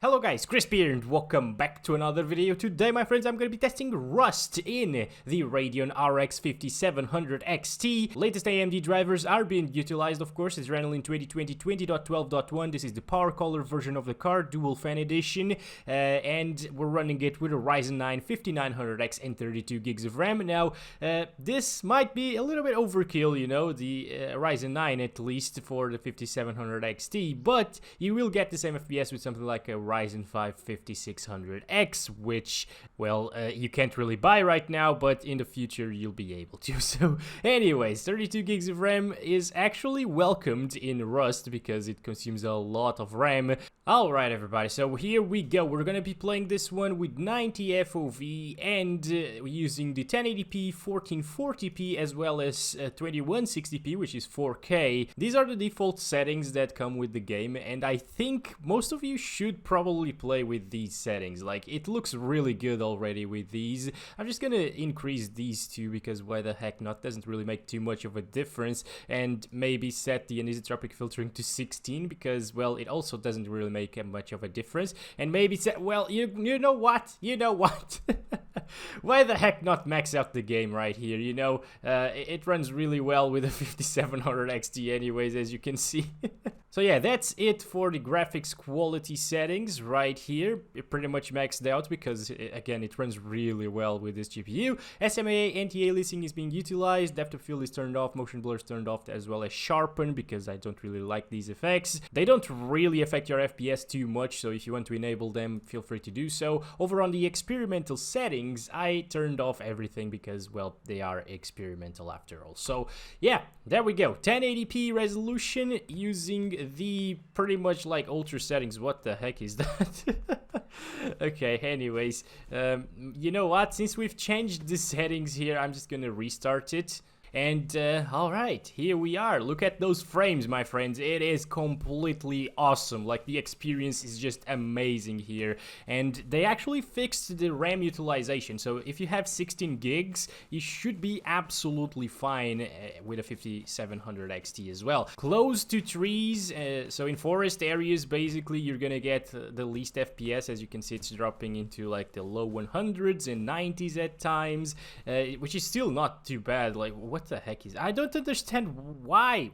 Hello guys, Chris here and welcome back to another video. Today my friends, I'm going to be testing Rust in the Radeon RX 5700 XT. Latest AMD drivers are being utilized, of course. It's running in 2020 20.12.1. This is the PowerColor version of the card, dual fan edition, and we're running it with a Ryzen 9 5900X and 32 gigs of RAM. Now, this might be a little bit overkill, you know, the Ryzen 9 at least for the 5700 XT, but you will get the same FPS with something like a Ryzen 5 5600X, which, well, you can't really buy right now, but in the future you'll be able to. So anyways, 32 gigs of RAM is actually welcomed in Rust because it consumes a lot of RAM. Alright everybody, so here we go. We're gonna be playing this one with 90 FOV and using the 1080p, 1440p as well as 2160p, which is 4K. These are the default settings that come with the game, and I think most of you should probably play with these settings. Like, it looks really good already with these. I'm just gonna increase these two because why the heck not, doesn't really make too much of a difference, and maybe set the anisotropic filtering to 16 because, well, it also doesn't really make much of a difference, and maybe set, well, you know what why the heck not max out the game right here, you know. It runs really well with a 5700 XT anyways, as you can see. So yeah, that's it for the graphics quality settings right here. It pretty much maxed out because, again, it runs really well with this GPU. SMA anti-aliasing is being utilized, depth of field is turned off, motion blur is turned off, as well as sharpen because I don't really like these effects. They don't really affect your FPS too much, so if you want to enable them, feel free to do so. Over on the experimental settings, I turned off everything because, well, they are experimental after all. So yeah, there we go. 1080p resolution using the pretty much like ultra settings. What the heck is that? Okay, anyways, you know what, since we've changed the settings here, I'm just gonna restart it. And alright, here we are. Look at those frames, my friends. It is completely awesome. Like, the experience is just amazing here. And they actually fixed the RAM utilization. So if you have 16 gigs, you should be absolutely fine with a 5700 XT as well. Close to trees, so in forest areas, basically, you're gonna get the least FPS. As you can see, it's dropping into like the low 100s and 90s at times, which is still not too bad. Like, what the heck is, I don't understand why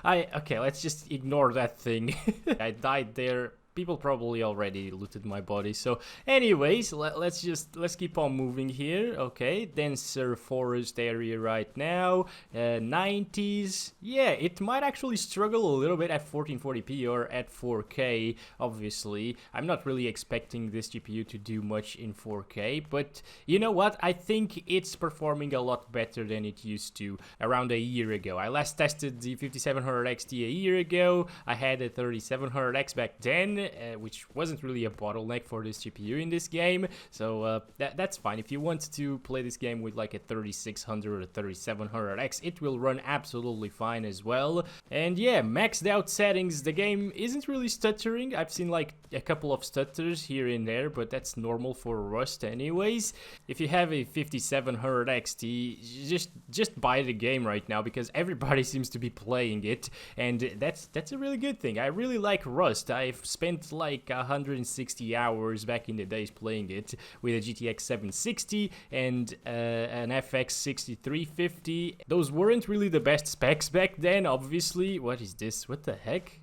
okay, let's just ignore that thing. I died there. People probably already looted my body. So anyways, let's keep on moving here. Okay, denser forest area right now. 90s. Yeah, it might actually struggle a little bit at 1440p or at 4K. Obviously, I'm not really expecting this GPU to do much in 4K, but you know what, I think it's performing a lot better than it used to around a year ago. I last tested the 5700 XT a year ago. I had a 3700X back then, which wasn't really a bottleneck for this GPU in this game, so that's fine. If you want to play this game with like a 3600 or 3700X, it will run absolutely fine as well. And yeah, maxed out settings, the game isn't really stuttering. I've seen like a couple of stutters here and there, but that's normal for Rust anyways. If you have a 5700 XT, just buy the game right now because everybody seems to be playing it, and that's a really good thing. I really like Rust. I've spent like 160 hours back in the days playing it with a GTX 760 and an FX 6350. Those weren't really the best specs back then, obviously. What is this? What the heck?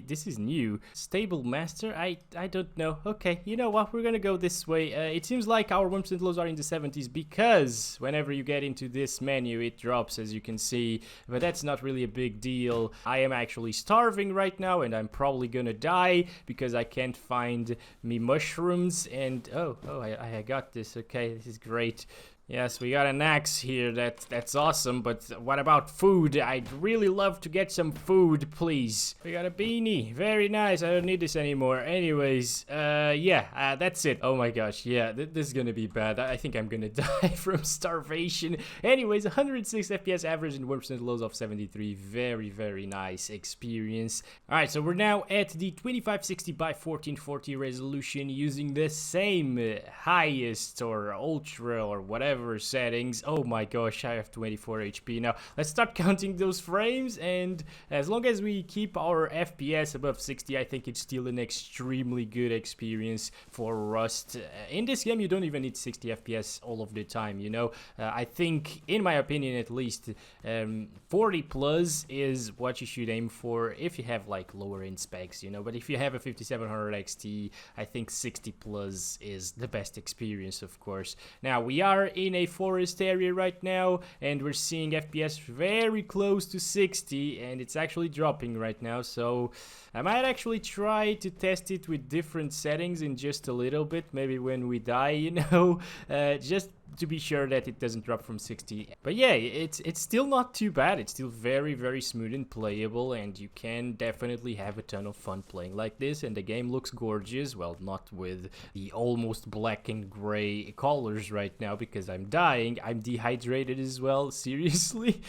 This is new. Stable master? I don't know. Okay, you know what? We're gonna go this way. It seems like our 1% lows are in the 70s because whenever you get into this menu, it drops, as you can see. But that's not really a big deal. I am actually starving right now, and I'm probably gonna die because I can't find me mushrooms. And I got this. Okay, this is great. Yes, we got an axe here. That's awesome, but what about food? I'd really love to get some food, please. We got a beanie. Very nice. I don't need this anymore. Anyways, yeah, that's it. Oh my gosh, yeah, this is gonna be bad. I think I'm gonna die from starvation. Anyways, 106 FPS average and 1% lows of 73. Very, very nice experience. Alright, so we're now at the 2560 by 1440 resolution using the same highest or ultra or whatever ever settings. Oh my gosh, I have 24 HP. Now let's start counting those frames, and as long as we keep our FPS above 60, I think it's still an extremely good experience for Rust. In this game, you don't even need 60 FPS all of the time, you know. I think, in my opinion at least, 40 plus is what you should aim for if you have like lower end specs, you know. But if you have a 5700 XT, I think 60 plus is the best experience, of course. Now we are in a forest area right now, and we're seeing FPS very close to 60, and it's actually dropping right now. So I might actually try to test it with different settings in just a little bit, maybe when we die, you know, just to be sure that it doesn't drop from 60. But yeah, it's still not too bad. It's still very, very smooth and playable, and you can definitely have a ton of fun playing like this. And the game looks gorgeous. Well, not with the almost black and gray colors right now because I'm dying. I'm dehydrated as well, seriously.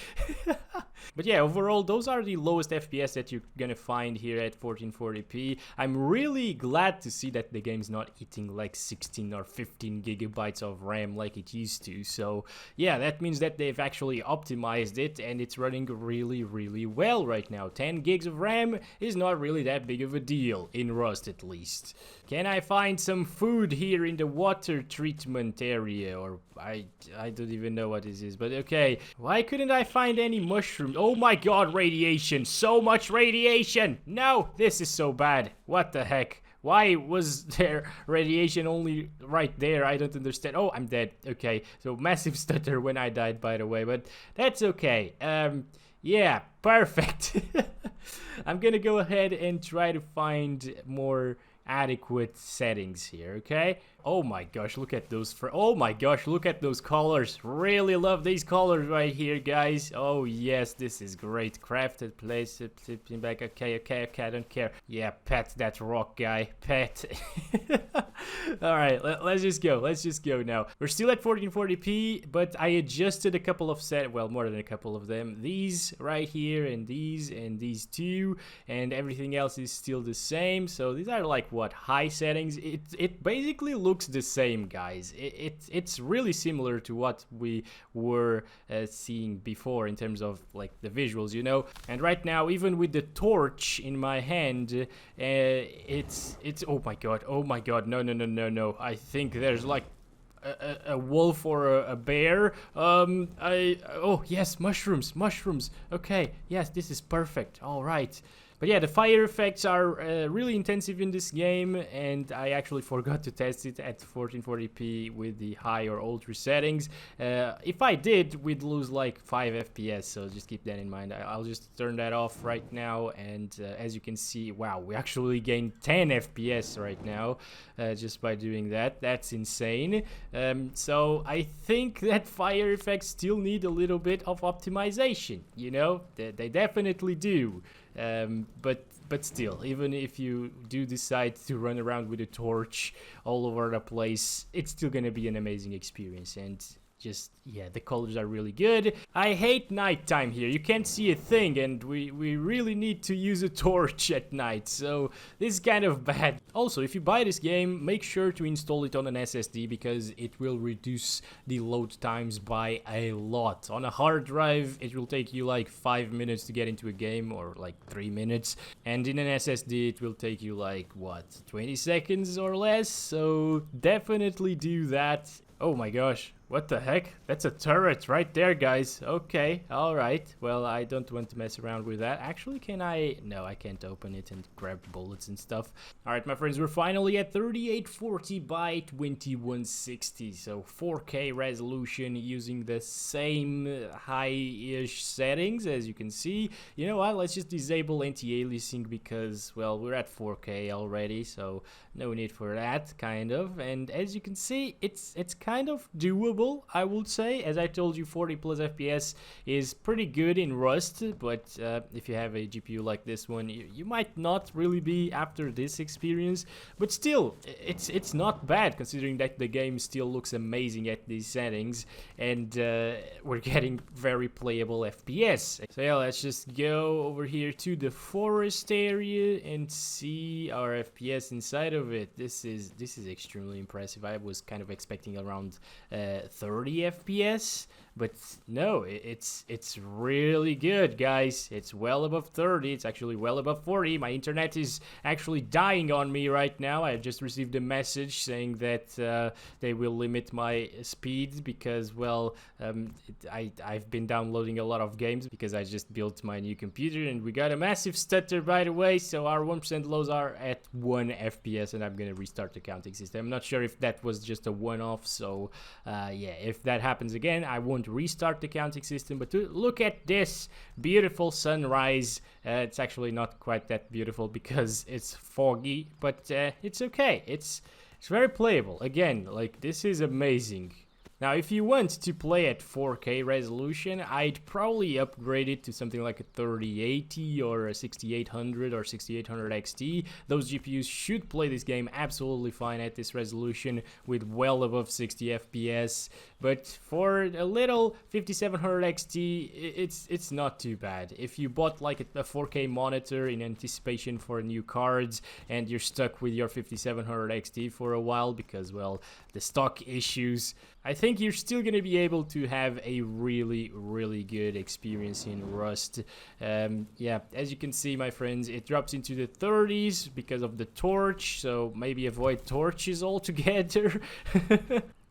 But yeah, overall, those are the lowest FPS that you're gonna find here at 1440p. I'm really glad to see that the game's not eating like 16 or 15 gigabytes of RAM like it used to. So yeah, that means that they've actually optimized it, and it's running really, really well right now. 10 gigs of RAM is not really that big of a deal, in Rust at least. Can I find some food here in the water treatment area? Or I don't even know what this is, but okay. Why couldn't I find any mushrooms? Oh my god, radiation! So much radiation! No, this is so bad. What the heck? Why was there radiation only right there? I don't understand. Oh, I'm dead. Okay, so massive stutter when I died, by the way, but that's okay. Yeah, perfect. I'm gonna go ahead and try to find more adequate settings here, okay? Oh my gosh, look at those oh my gosh, look at those colors. Really love these colors right here, guys. Oh yes, this is great. Crafted, place it, flipping back. Okay, I don't care. Yeah, pet that rock guy. Pet. Alright, let's just go now. We're still at 1440p, but I adjusted a couple of well, more than a couple of them. These right here, and these two, and everything else is still the same. So these are like, what, high settings? It basically looks the same, guys. It's really similar to what we were seeing before in terms of like the visuals, you know. And right now, even with the torch in my hand, it's oh my god, no, I think there's like a wolf or a bear. Oh yes, mushrooms. Okay, yes, this is perfect. All right. But yeah, the fire effects are really intensive in this game, and I actually forgot to test it at 1440p with the high or ultra settings. If I did, we'd lose like 5 FPS, so just keep that in mind. I'll just turn that off right now, and as you can see, wow, we actually gained 10 FPS right now just by doing that. That's insane. So I think that fire effects still need a little bit of optimization, you know? They definitely do. But still, even if you do decide to run around with a torch all over the place, it's still gonna be an amazing experience. And just, yeah, the colors are really good. I hate nighttime here. You can't see a thing, and we really need to use a torch at night, so this is kind of bad. Also, if you buy this game, make sure to install it on an SSD because it will reduce the load times by a lot. On a hard drive, it will take you like 5 minutes to get into a game, or like 3 minutes, and in an SSD, it will take you like, what, 20 seconds or less, so definitely do that. Oh my gosh, what the heck? That's a turret right there, guys. Okay, alright. Well, I don't want to mess around with that. Actually, can I? No, I can't open it and grab bullets and stuff. Alright, my friends, we're finally at 3840 by 2160. So 4K resolution using the same high-ish settings, as you can see. You know what? Let's just disable anti-aliasing because, well, we're at 4K already, so no need for that, kind of. And as you can see, it's kind of doable, I would say. As I told you, 40 plus FPS is pretty good in Rust, but if you have a GPU like this one, you might not really be after this experience. But still, it's not bad considering that the game still looks amazing at these settings, and we're getting very playable FPS. So yeah, let's just go over here to the forest area and see our FPS inside of it. This is extremely impressive. I was kind of expecting around 30 FPS. But no, it's really good, guys. It's well above 30. It's actually well above 40. My internet is actually dying on me right now. I just received a message saying that they will limit my speed because, well, I've been downloading a lot of games because I just built my new computer and we got a massive stutter, by the way. So our 1% lows are at 1 FPS and I'm gonna restart the counting system. I'm not sure if that was just a one-off. So yeah, if that happens again, I won't restart the counting system. But look at this beautiful sunrise. It's actually not quite that beautiful because it's foggy, but it's okay. It's very playable. Again, like, this is amazing. Now, if you want to play at 4K resolution, I'd probably upgrade it to something like a 3080 or a 6800 or 6800 XT. Those GPUs should play this game absolutely fine at this resolution with well above 60 FPS. But for a little 5700 XT, it's not too bad. If you bought like a 4K monitor in anticipation for new cards and you're stuck with your 5700 XT for a while because, well, the stock issues, I think you're still going to be able to have a really, really good experience in Rust. Yeah, as you can see, my friends, it drops into the 30s because of the torch, so maybe avoid torches altogether.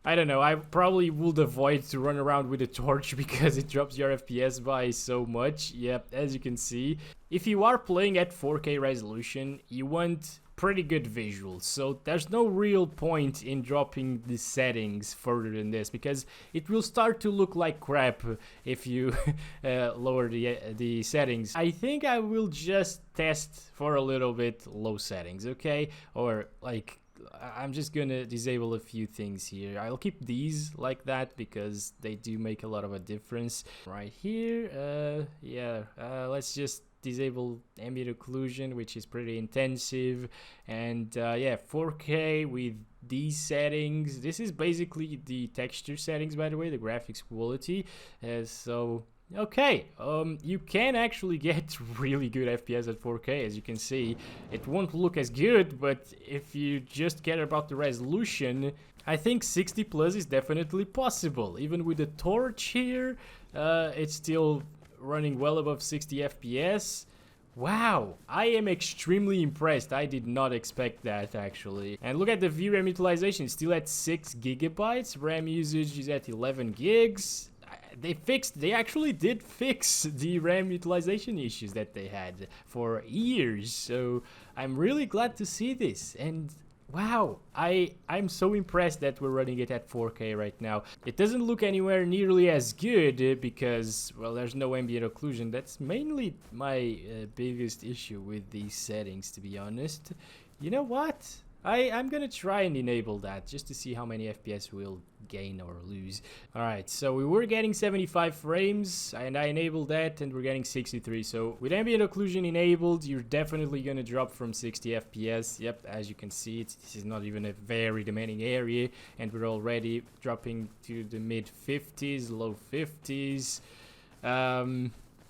I don't know, I probably would avoid to run around with a torch because it drops your FPS by so much. Yep, as you can see. If you are playing at 4K resolution, you want pretty good visuals, so there's no real point in dropping the settings further than this because it will start to look like crap if you lower the settings. I think I will just test for a little bit low settings, okay? Or like, I'm just gonna disable a few things here. I'll keep these like that because they do make a lot of a difference. Right here, yeah, let's just disable ambient occlusion, which is pretty intensive, and yeah, 4K with these settings. This is basically the texture settings, by the way, the graphics quality. So okay, you can actually get really good FPS at 4K, as you can see. It won't look as good, but if you just care about the resolution, I think 60 plus is definitely possible. Even with the torch here, it's still running well above 60 FPS. Wow, I am extremely impressed. I did not expect that, actually. And look at the VRAM utilization, it's still at 6 gigabytes. RAM usage is at 11 gigs. They actually did fix the RAM utilization issues that they had for years. So I'm really glad to see this. And wow, I'm so impressed that we're running it at 4K right now. It doesn't look anywhere nearly as good because, well, there's no ambient occlusion. That's mainly my biggest issue with these settings, to be honest. You know what? I'm gonna try and enable that just to see how many FPS we'll gain or lose. Alright, so we were getting 75 frames and I enabled that and we're getting 63. So with ambient occlusion enabled, you're definitely gonna drop from 60 FPS. Yep, as you can see, this is not even a very demanding area and we're already dropping to the mid 50s, low 50s.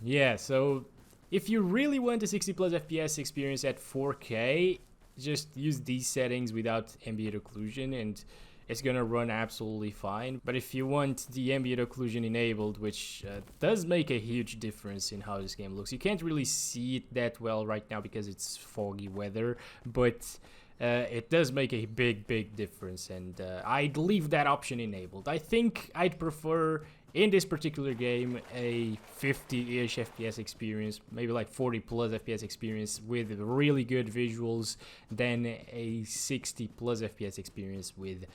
Yeah, so if you really want a 60 plus FPS experience at 4K, just use these settings without ambient occlusion and it's gonna run absolutely fine. But if you want the ambient occlusion enabled, which does make a huge difference in how this game looks, you can't really see it that well right now because it's foggy weather, but it does make a big difference, and I'd leave that option enabled. I think I'd prefer, in this particular game, a 50-ish FPS experience, maybe like 40 plus FPS experience with really good visuals, than a 60 plus FPS experience with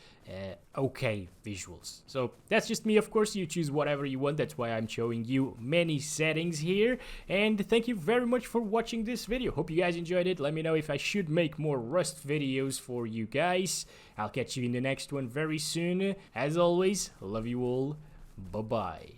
okay visuals. So that's just me. Of course, you choose whatever you want. That's why I'm showing you many settings here. And thank you very much for watching this video. Hope you guys enjoyed it. Let me know if I should make more Rust videos for you guys. I'll catch you in the next one very soon. As always, love you all. Bye-bye.